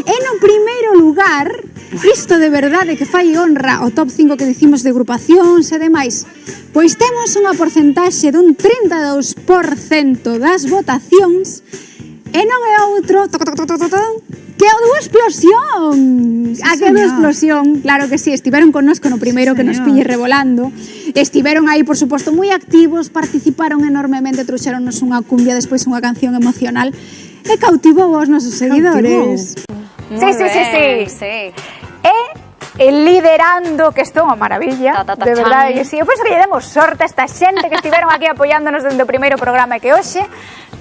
E no primeiro lugar, isto de verdade que fai honra ao top 5 que dicimos de agrupacións e demais, pois temos unha porcentaxe dun 32% das votacións e non é outro que o Dúo Explosión. A que Dúo Explosión, claro que sí, estiveron connosco no primeiro que nos pille revolando. Estiveron aí, por suposto, moi activos, participaron enormemente, trouxeronnos unha cumbia, despois unha canción emocional e cautivou aos nosos seguidores. Sí. E liderando, que isto é unha maravilla, de verdade que sí. Eu penso que lle demos sorte a esta xente que estiveron aquí apoiándonos dende o primeiro programa e que hoxe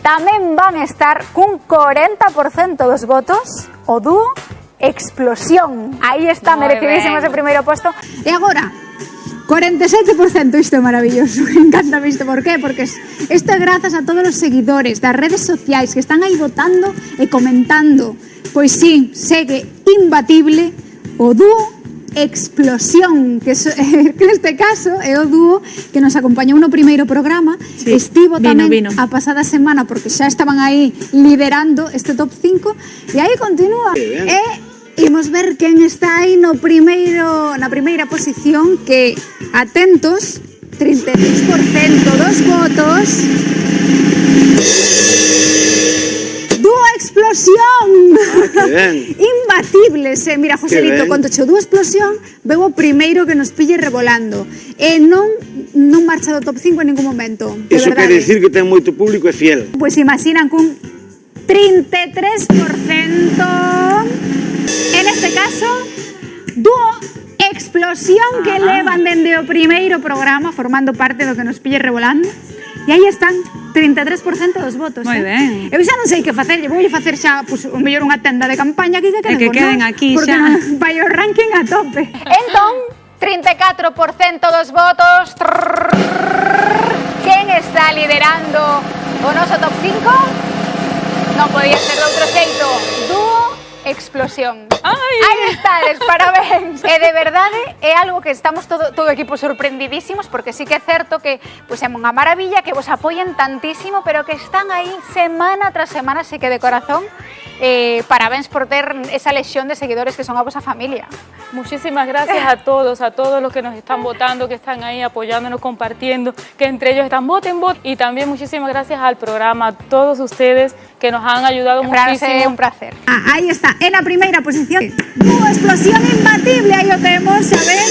tamén van estar cun 40% dos votos o Dúo Explosión. Aí está, merecidísimo ese primeiro posto. E agora, 47%, isto é maravilloso. Me encanta isto, por qué? Porque isto é grazas a todos os seguidores das redes sociais que están aí votando e comentando. Pois sí, segue imbatible o Dúo Explosión, que neste caso é o dúo que nos acompañou no primeiro programa. Estivo tamén a pasada semana porque xa estaban aí liderando este top 5 e aí continúa. E imos ver quen está aí na primeira posición, que, atentos, 33% dos votos. Dúo Explosión. Imbatibles, mira, Joselito, cando cheo Dúo Explosión veu o primeiro que nos pille revolando e non marcha do top 5 en ningún momento. Iso quere dicir que ten moito público e fiel. Pois imaginan cun 33%. En este caso, Dúo Explosión, que levan dende o primeiro programa formando parte do que nos pille revolando. E aí están, 33% dos votos. Moi ben. Eu xa non sei que facer, voulle facer xa, o mellor unha tenda de campaña que queden aquí porque xa. Porque vai o ranking a tope. Entón, 34% dos votos. Quen está liderando o noso top 5? Non podía ser de outro xeito. Dúo Explosión. Aí estades, parabéns. E de verdade é algo que estamos todo o equipo sorprendidísimos, porque sí que é certo que é unha maravilla que vos apoyen tantísimo, pero que están aí semana tras semana, así que de corazón parabéns por ter esa lexión de seguidores que son a vosa familia. Muchísimas gracias a todos los que nos están votando, que están ahí apoyándonos, compartiendo, que entre ellos están voten. Y también muchísimas gracias al programa, a todos ustedes que nos han ayudado muchísimo. Un placer. Aí está, en la primeira posición, Dúo Explosión imbatible, aí o temos, a ver.